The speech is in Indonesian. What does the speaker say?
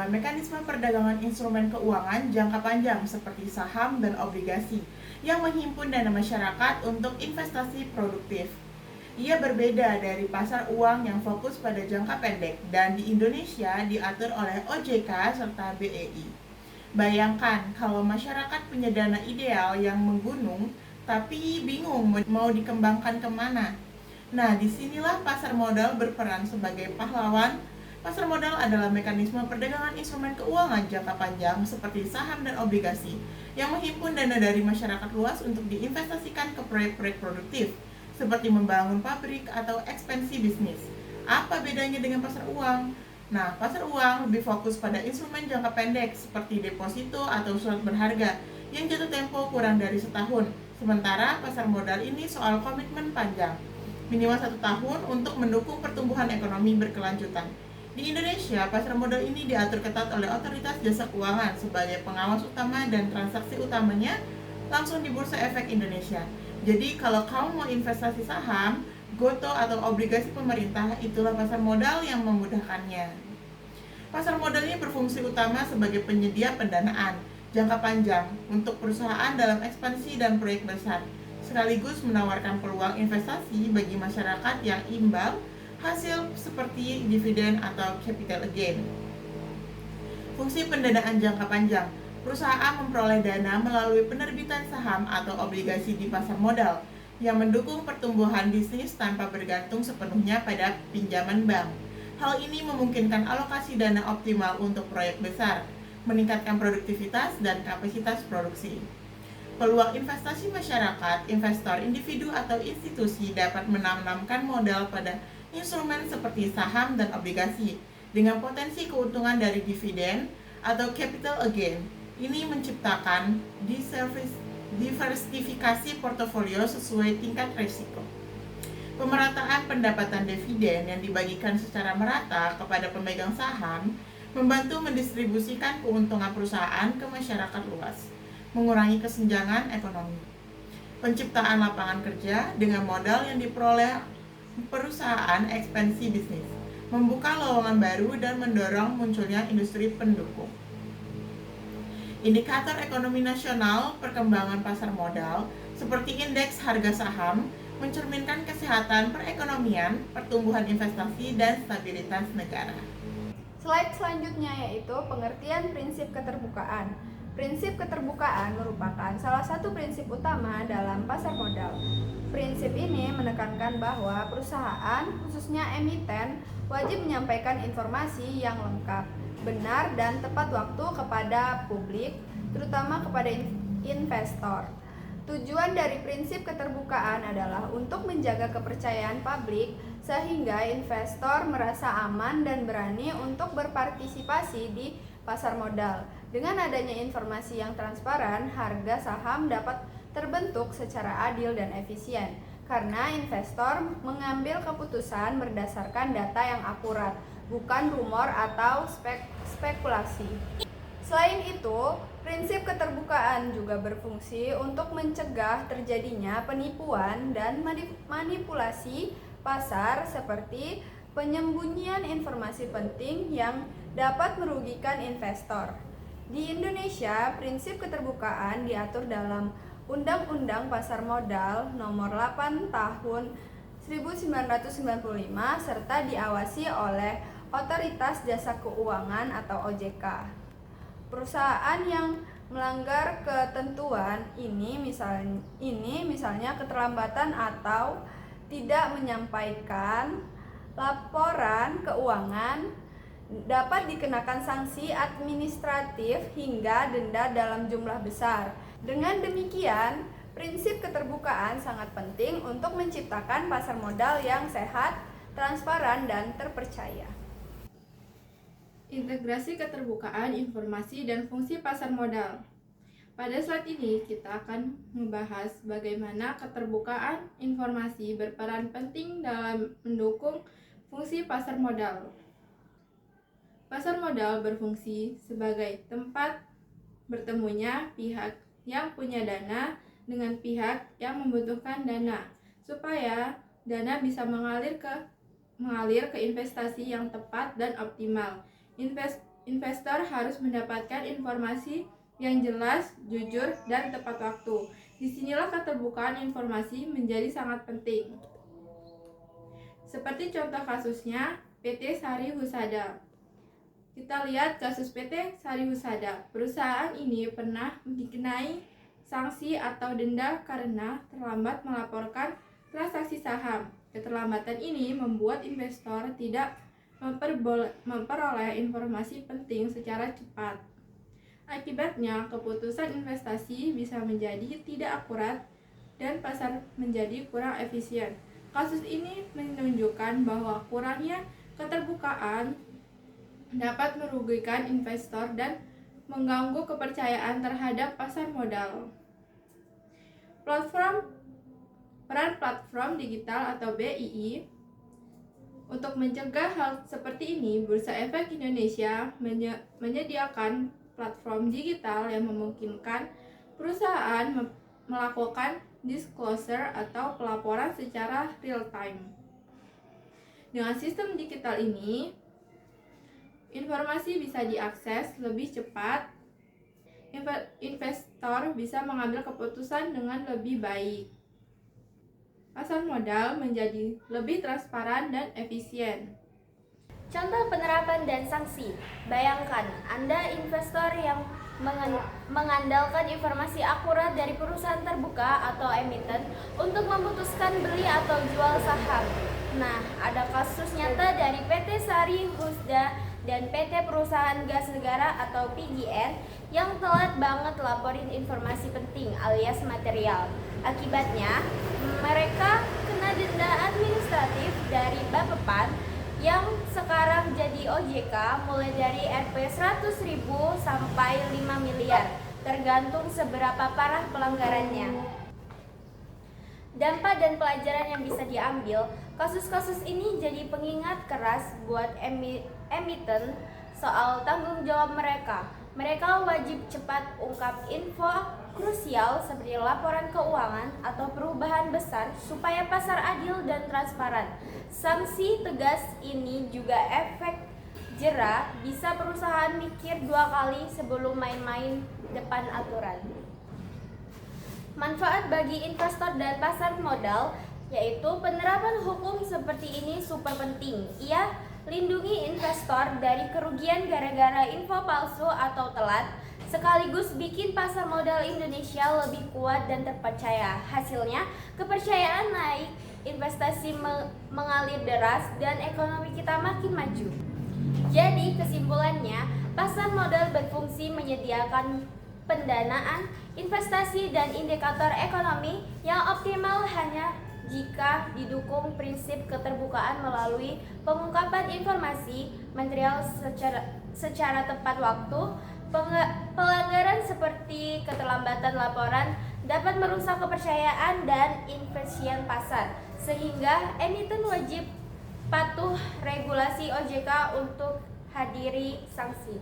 adalah mekanisme perdagangan instrumen keuangan jangka panjang seperti saham dan obligasi yang menghimpun dana masyarakat untuk investasi produktif. Ia berbeda dari pasar uang yang fokus pada jangka pendek dan di Indonesia diatur oleh OJK serta BEI. Bayangkan kalau masyarakat punya dana ideal yang menggunung tapi bingung mau dikembangkan kemana. Nah, disinilah pasar modal berperan sebagai pahlawan. Pasar modal adalah mekanisme perdagangan instrumen keuangan jangka panjang seperti saham dan obligasi yang menghimpun dana dari masyarakat luas untuk diinvestasikan ke proyek-proyek produktif seperti membangun pabrik atau ekspansi bisnis. Apa bedanya dengan pasar uang? Nah, pasar uang lebih fokus pada instrumen jangka pendek seperti deposito atau surat berharga yang jatuh tempo kurang dari setahun. Sementara pasar modal ini soal komitmen panjang, minimal 1 tahun untuk mendukung pertumbuhan ekonomi berkelanjutan. Di Indonesia, pasar modal ini diatur ketat oleh Otoritas Jasa Keuangan sebagai pengawas utama dan transaksi utamanya langsung di Bursa Efek Indonesia. Jadi kalau kamu mau investasi saham, goto atau obligasi pemerintah, itulah pasar modal yang memudahkannya. Pasar modal ini berfungsi utama sebagai penyedia pendanaan jangka panjang untuk perusahaan dalam ekspansi dan proyek besar, sekaligus menawarkan peluang investasi bagi masyarakat yang imbal hasil seperti dividen atau capital gain. Fungsi pendanaan jangka panjang, perusahaan memperoleh dana melalui penerbitan saham atau obligasi di pasar modal yang mendukung pertumbuhan bisnis tanpa bergantung sepenuhnya pada pinjaman bank. Hal ini memungkinkan alokasi dana optimal untuk proyek besar, meningkatkan produktivitas dan kapasitas produksi. Peluang investasi masyarakat, investor individu atau institusi dapat menanamkan modal pada instrumen seperti saham dan obligasi dengan potensi keuntungan dari dividen atau capital gain. Ini menciptakan diversifikasi portofolio sesuai tingkat risiko. Pemerataan pendapatan dividen yang dibagikan secara merata kepada pemegang saham membantu mendistribusikan keuntungan perusahaan ke masyarakat luas, mengurangi kesenjangan ekonomi. Penciptaan lapangan kerja dengan modal yang diperoleh perusahaan ekspansi bisnis, membuka lowongan baru dan mendorong munculnya industri pendukung. Indikator ekonomi nasional perkembangan pasar modal seperti indeks harga saham mencerminkan kesehatan perekonomian, pertumbuhan investasi, dan stabilitas negara. Slide selanjutnya yaitu pengertian prinsip keterbukaan. Prinsip keterbukaan merupakan salah satu prinsip utama dalam pasar modal. Prinsip ini menekankan bahwa perusahaan, khususnya emiten, wajib menyampaikan informasi yang lengkap, benar, dan tepat waktu kepada publik, terutama kepada investor. Tujuan dari prinsip keterbukaan adalah untuk menjaga kepercayaan publik sehingga investor merasa aman dan berani untuk berpartisipasi di pasar modal. Dengan adanya informasi yang transparan, harga saham dapat terbentuk secara adil dan efisien karena investor mengambil keputusan berdasarkan data yang akurat, bukan rumor atau spekulasi. Selain itu, prinsip keterbukaan juga berfungsi untuk mencegah terjadinya penipuan dan manipulasi pasar seperti penyembunyian informasi penting yang dapat merugikan investor. Di Indonesia, prinsip keterbukaan diatur dalam Undang-Undang Pasar Modal Nomor 8 Tahun 1995 serta diawasi oleh Otoritas Jasa Keuangan atau OJK. Perusahaan yang melanggar ketentuan ini misalnya keterlambatan atau tidak menyampaikan laporan keuangan dapat dikenakan sanksi administratif hingga denda dalam jumlah besar. Dengan demikian, prinsip keterbukaan sangat penting untuk menciptakan pasar modal yang sehat, transparan, dan terpercaya. Integrasi keterbukaan informasi dan fungsi pasar modal. Pada slide ini kita akan membahas bagaimana keterbukaan informasi berperan penting dalam mendukung fungsi pasar modal. Pasar modal berfungsi sebagai tempat bertemunya pihak yang punya dana dengan pihak yang membutuhkan dana, supaya dana bisa mengalir ke investasi yang tepat dan optimal. investor harus mendapatkan informasi yang jelas, jujur, dan tepat waktu. Disinilah keterbukaan informasi menjadi sangat penting. Seperti contoh kasusnya PT Sari Husada. Kita lihat kasus PT Sari Husada. Perusahaan ini pernah dikenai sanksi atau denda karena terlambat melaporkan transaksi saham. Keterlambatan ini membuat investor tidak memperoleh informasi penting secara cepat. Akibatnya, keputusan investasi bisa menjadi tidak akurat dan pasar menjadi kurang efisien. Kasus ini menunjukkan bahwa kurangnya keterbukaan dapat merugikan investor dan mengganggu kepercayaan terhadap pasar modal. Peran platform digital atau BII untuk mencegah hal seperti ini, Bursa Efek Indonesia menyediakan platform digital yang memungkinkan perusahaan melakukan disclosure atau pelaporan secara real time. Dengan sistem digital ini, informasi bisa diakses lebih cepat, investor bisa mengambil keputusan dengan lebih baik. Pasar modal menjadi lebih transparan dan efisien. Contoh penerapan dan sanksi. Bayangkan, Anda investor yang mengandalkan informasi akurat dari perusahaan terbuka atau emiten untuk memutuskan beli atau jual saham. Nah, ada kasus nyata dari PT Sari Husda dan PT Perusahaan Gas Negara atau PGN yang telat banget laporin informasi penting alias material. Akibatnya, mereka kena denda administratif dari Bapepam yang sekarang jadi OJK mulai dari Rp 100.000 sampai 5 miliar, tergantung seberapa parah pelanggarannya. Dampak dan pelajaran yang bisa diambil, kasus-kasus ini jadi pengingat keras buat emiten soal tanggung jawab mereka. Mereka wajib cepat ungkap info krusial seperti laporan keuangan atau perubahan besar supaya pasar adil dan transparan. Sanksi tegas ini juga efek jera, bisa perusahaan mikir 2 kali sebelum main-main depan aturan. Manfaat bagi investor dan pasar modal yaitu penerapan hukum seperti ini super penting. Ia lindungi investor dari kerugian gara-gara info palsu atau telat, sekaligus bikin pasar modal Indonesia lebih kuat dan terpercaya. Hasilnya, kepercayaan naik, investasi mengalir deras, dan ekonomi kita makin maju. Jadi, kesimpulannya, pasar modal berfungsi menyediakan pendanaan, investasi, dan indikator ekonomi yang optimal hanya jika didukung prinsip keterbukaan melalui pengungkapan informasi material secara tepat waktu. Pelanggaran seperti keterlambatan laporan dapat merusak kepercayaan dan efisien pasar, sehingga emiten wajib patuh regulasi OJK untuk hadiri sanksi.